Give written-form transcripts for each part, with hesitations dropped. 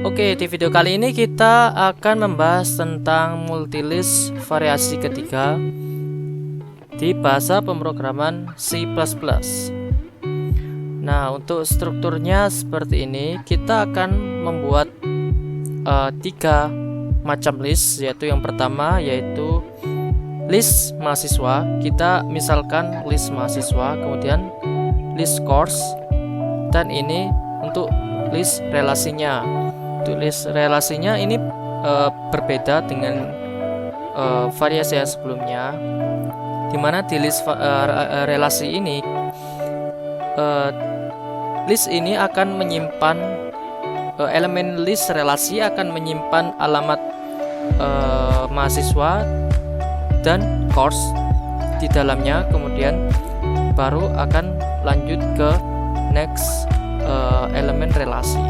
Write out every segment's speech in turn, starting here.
Oke, di video kali ini kita akan membahas tentang multilist variasi ketiga di bahasa pemrograman C++. Nah, untuk strukturnya seperti ini, kita akan membuat tiga macam list, yaitu yang pertama yaitu list mahasiswa. Kita misalkan list mahasiswa, kemudian list course, dan ini untuk list relasinya. Untuk list relasinya ini berbeda dengan variasi yang sebelumnya, dimana di list relasi ini list ini akan menyimpan elemen list relasi akan menyimpan alamat mahasiswa dan course di dalamnya, kemudian baru akan lanjut ke next elemen relasi.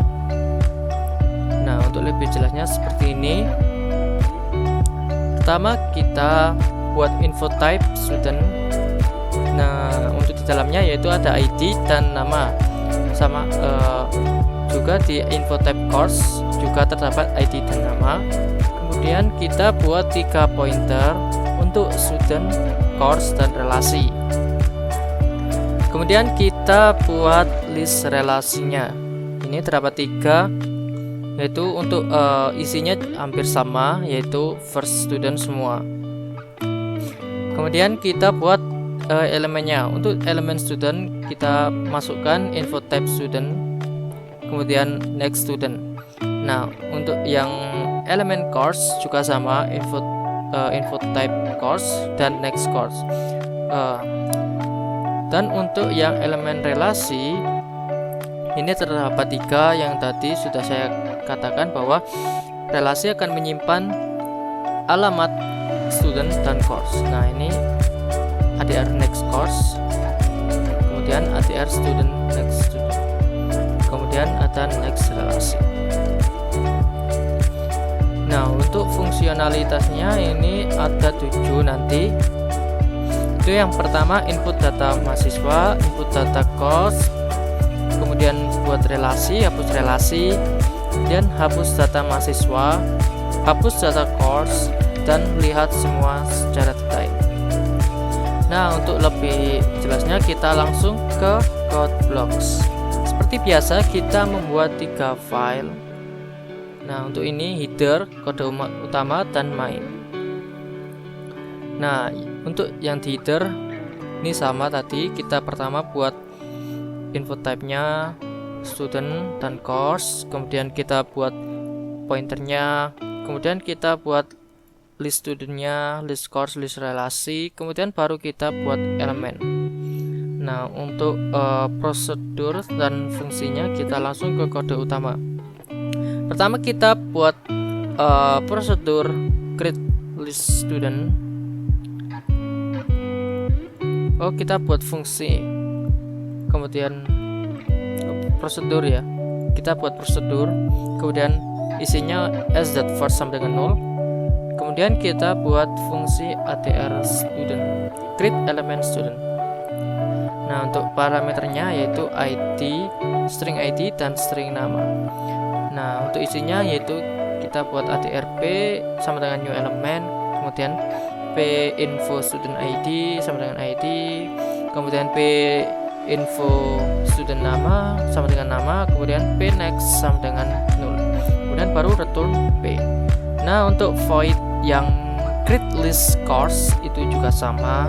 Nah, untuk lebih jelasnya seperti ini. Pertama kita buat info type student. Nah, untuk di dalamnya yaitu ada ID dan nama. Sama juga di info type course juga terdapat ID dan nama. Kemudian kita buat 3 pointer untuk student, course, dan relasi. Kemudian kita buat list relasinya. Ini terdapat 3, yaitu untuk isinya hampir sama, yaitu first student semua. Kemudian kita buat elemennya. Untuk elemen student kita masukkan info type student, kemudian next student. Nah, untuk yang elemen course juga sama, info type course dan next course. Dan untuk yang elemen relasi ini terdapat 3 yang tadi sudah saya katakan bahwa relasi akan menyimpan alamat student dan course. Nah, ini ADR next course, kemudian ADR student next student, kemudian ada next relasi. Nah, untuk fungsionalitasnya ini ada 7 nanti. Itu yang pertama input data mahasiswa, input data course, kemudian buat relasi, hapus relasi, dan hapus data mahasiswa, hapus data course, dan lihat semua secara detail. Nah, untuk lebih jelasnya kita langsung ke code blocks. Seperti biasa kita membuat 3 file. Nah, untuk ini header, kode utama, dan main. Nah, untuk yang di header ini sama tadi, kita pertama buat info type-nya student dan course, kemudian kita buat pointernya, kemudian kita buat list studentnya, list course, list relasi, kemudian baru kita buat elemen. Nah, untuk prosedur dan fungsinya kita langsung ke kode utama. Pertama kita buat prosedur create list student. Kita buat fungsi, kemudian prosedur ya. Kita buat prosedur, kemudian isinya s.first sama dengan 0. Kemudian kita buat fungsi ADR student, create element student. Nah, untuk parameternya yaitu ID, string ID, dan string nama. Nah, untuk isinya yaitu kita buat ADRP sama dengan new element, kemudian P info student ID sama dengan ID, kemudian P info student nama sama dengan nama, kemudian P next sama dengan 0, kemudian baru return P. Nah, untuk void yang create list course itu juga sama,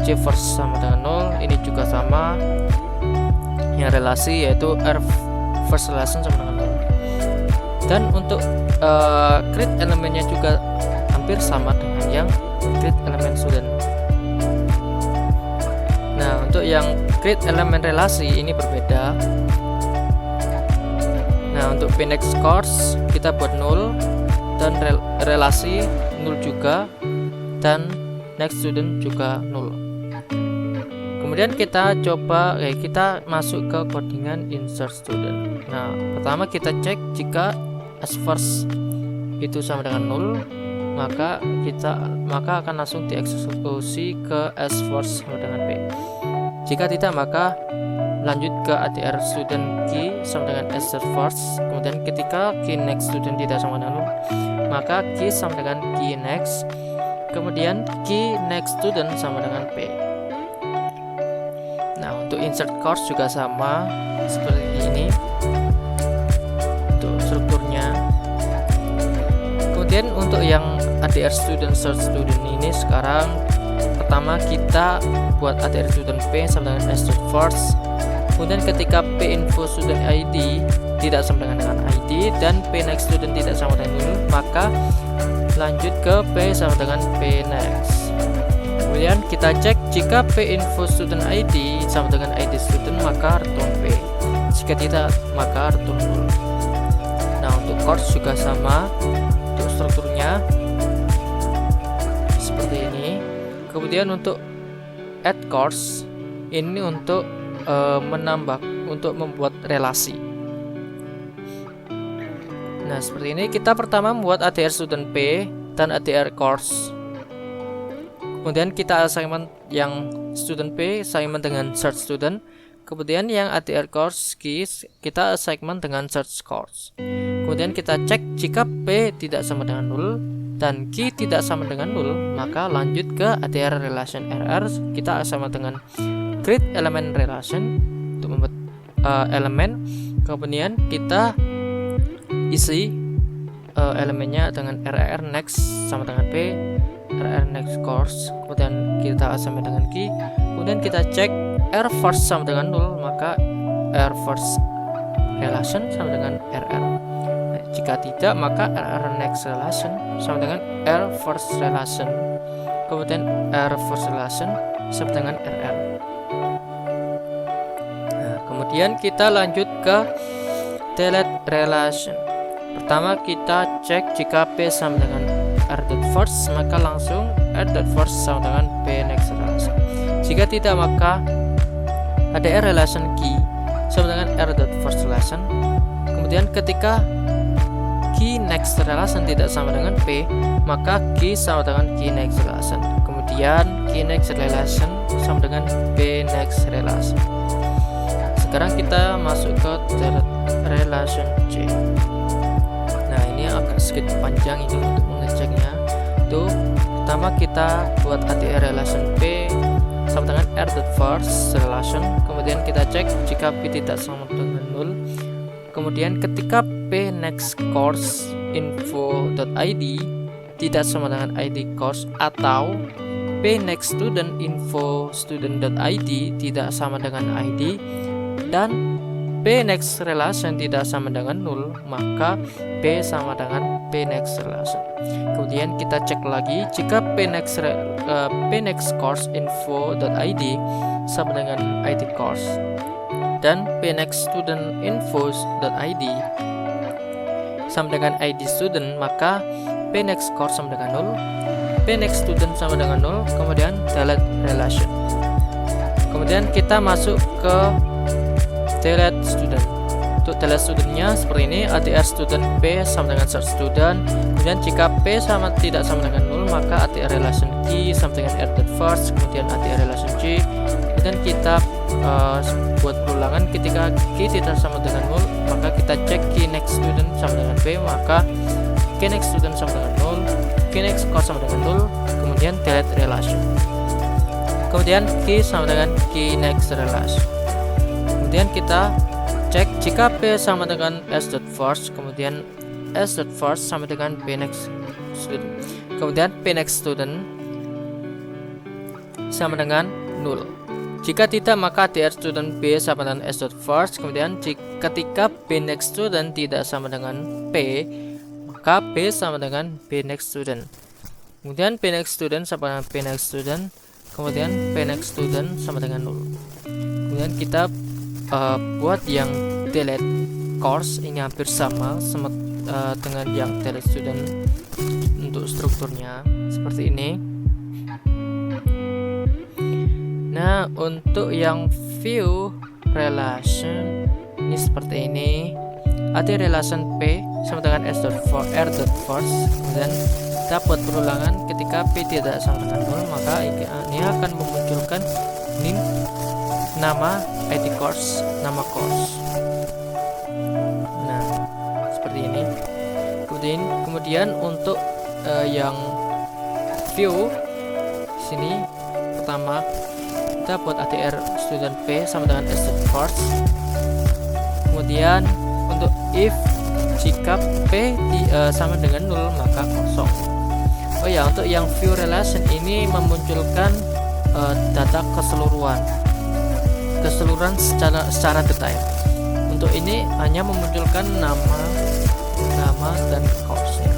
J first sama dengan 0, ini juga sama. Yang relasi yaitu R first relation sama dengan 0. Dan untuk create elemennya juga hampir sama dengan yang create element student. Nah, untuk yang create elemen relasi ini berbeda. Nah, untuk P next course kita buat 0, dan relasi 0 juga, dan next student juga 0. Kemudian kita coba kita masuk ke codingan insert student. Nah, pertama kita cek jika as first itu sama dengan 0, maka akan langsung dieksekusi ke as first sama dengan P. Jika tidak, maka lanjut ke ATR student key sama dengan s first. Kemudian ketika key next student tidak sama dengan 0, maka key sama dengan key next. Kemudian key next student sama dengan p. Nah, untuk insert course juga sama seperti ini untuk strukturnya. Kemudian untuk yang ATR student search student ini, sekarang pertama kita buat ATR student p sama dengan s first. Kemudian ketika p info student id tidak sama dengan id dan p next student tidak sama dengan 0, maka lanjut ke p sama dengan p next. Kemudian kita cek jika p info student id sama dengan id student, maka return p. Jika tidak, maka return 0. Nah, untuk course juga sama, untuk strukturnya seperti ini. Kemudian untuk add course ini untuk untuk membuat relasi. Nah, seperti ini kita pertama membuat ATR student p dan ATR course. Kemudian kita assignment yang student p assignment dengan search student. Kemudian yang ATR course keys kita assignment dengan search course. Kemudian kita cek jika p tidak sama dengan 0 dan key tidak sama dengan 0, maka lanjut ke ATR relation RR. Kita assignment dengan create element relation untuk membuat elemen. Kemudian kita isi elemennya dengan RR next sama dengan p, RR next course. Kemudian kita assignment dengan key. Kemudian kita cek R first sama dengan 0, maka R first relation sama dengan RR. Nah, jika tidak, maka RR next relation sama dengan R first relation. Kemudian R first relation sama dengan RR. Nah, kemudian kita lanjut ke delete relation. Pertama kita cek jika p sama dengan r.first, maka langsung r.first sama dengan p next relation. Jika tidak, maka ATR relation key sama dengan r.first relation. Kemudian ketika key next relation tidak sama dengan p, maka key sama dengan key next relation. Kemudian key next relation sama dengan p next relation. Sekarang kita masuk ke relation C. Nah, ini agak sedikit panjang ini untuk mengeceknya. Tuh, pertama kita buat ATR relation P sama dengan r.first relation. Kemudian kita cek jika p tidak sama dengan 0. Kemudian ketika p next course info.id tidak sama dengan id course, atau p next student info student.id tidak sama dengan id, dan p next relation tidak sama dengan 0, maka p sama dengan p next relation. Kemudian kita cek lagi jika p next course info.id sama dengan id course dan p next student info.id sama dengan id student, maka p next course sama dengan 0, p next student sama dengan 0. Kemudian delete relation. Kemudian kita masuk ke delete student. Untuk delete studentnya seperti ini, ATR student p sama dengan search student. Kemudian jika p tidak sama dengan 0, maka ATR relation key sama dengan r.first. Kemudian ATR relation c. Kemudian kita buat perulangan, ketika key tidak sama dengan 0, maka kita cek key next student sama dengan p, maka key next student sama dengan 0, key next course sama dengan 0. Kemudian delete relation. Kemudian key sama dengan key next relation. Kemudian kita cek jika p sama dengan s.first, kemudian s.first sama dengan p next student. Kemudian p next student sama dengan 0. Jika tidak, maka ATR student p sama dengan s.first. Kemudian ketika p next student tidak sama dengan p, maka p sama dengan p next student. Kemudian p next student sama dengan p next student. Kemudian p next student sama dengan 0. Kemudian kita buat yang delete course ini hampir sama dengan yang delete student. Untuk strukturnya seperti ini. Nah, untuk yang view relation ini seperti ini. ATR relation P sama dengan r.first. Kemudian kita buat perulangan, ketika P tidak sama dengan 0, maka ini akan memunculkan nim nama ID course, nama course. Nah, seperti ini. Kemudian untuk yang view sini, pertama kita buat ATR student P sama dengan student course. Kemudian untuk if jika P sama dengan 0 maka kosong. Oh ya, untuk yang view relation ini memunculkan data keseluruhan secara detail. Untuk ini hanya memunculkan nama dan course-nya.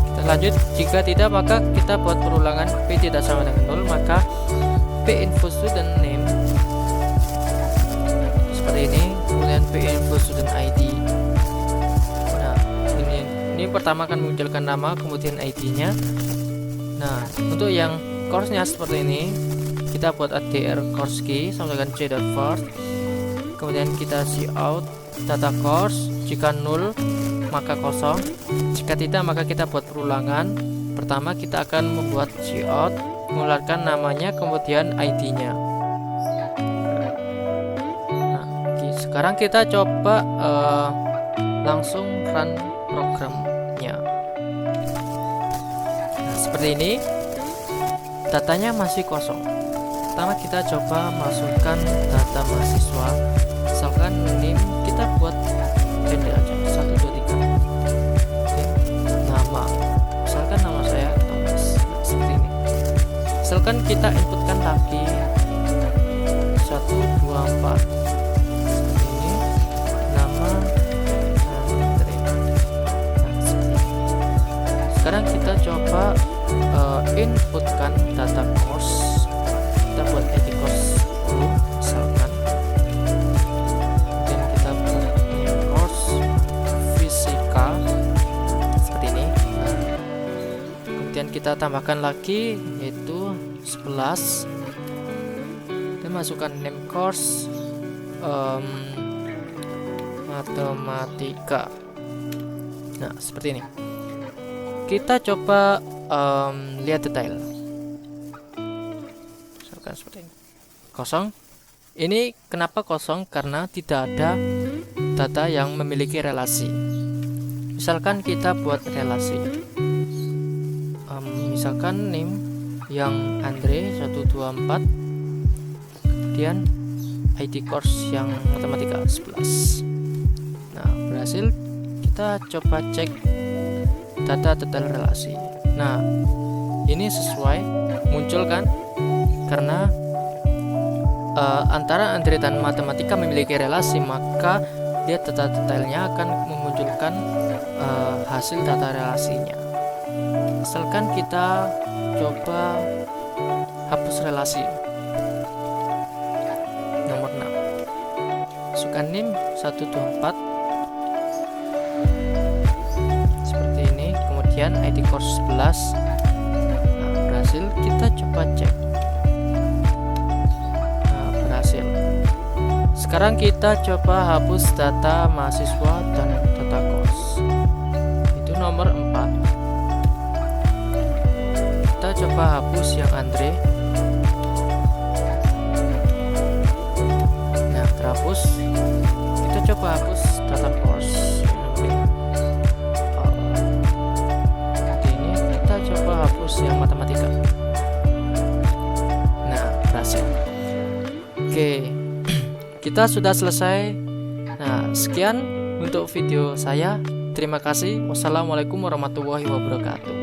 Kita lanjut, jika tidak maka kita buat perulangan P tidak sama dengan 0 maka P info student name seperti ini, kemudian P info student ID. Nah, ini pertama akan munculkan nama kemudian ID-nya. Nah, untuk yang course-nya seperti ini, kita buat ADR course key sama dengan c.first. Kemudian kita cout data course, jika 0 maka kosong, jika tidak maka kita buat perulangan. Pertama kita akan membuat cout, mengeluarkan namanya kemudian ID-nya. Nah, sekarang kita coba langsung run programnya. Nah, seperti ini, datanya masih kosong. Pertama kita coba masukkan data mahasiswa, misalkan name kita buat pendek aja 1 2 3. Oke. Nama, misalkan nama saya Thomas. Nah, seperti ini. Misalkan kita inputkan lagi 1 2 4. Seperti ini. Nama Andre. Nah, seperti ini. Sekarang kita coba inputkan data course. Kita buat ID course dulu, misalkan. Kemudian kita buat name course fisika seperti ini. Nah, kemudian kita tambahkan lagi yaitu 11. Kita masukkan name course matematika. Nah, seperti ini. Kita coba lihat detail. Seperti ini. Kosong. Ini kenapa kosong? Karena tidak ada data yang memiliki relasi. Misalkan kita buat relasi, misalkan name yang Andre 124, kemudian ID course yang matematika 11. Nah, berhasil. Kita coba cek data detail relasi. Nah, ini sesuai, muncul kan? Karena antara Andre dan matematika memiliki relasi, maka dia data detailnya akan memunculkan hasil data relasinya. Misalkan kita coba hapus relasi nomor 6, masukkan name 124 seperti ini, kemudian ID course 11. Nah, berhasil. Kita coba cek. Sekarang kita coba hapus data mahasiswa dan data course. Itu nomor 4. Kita coba hapus yang Andre. Nah, terhapus. Kita coba hapus data course. Ini kita coba hapus yang matematika. Nah, berhasil. Oke. Kita sudah selesai. Nah, sekian untuk video saya. Terima kasih. Wassalamualaikum warahmatullahi wabarakatuh.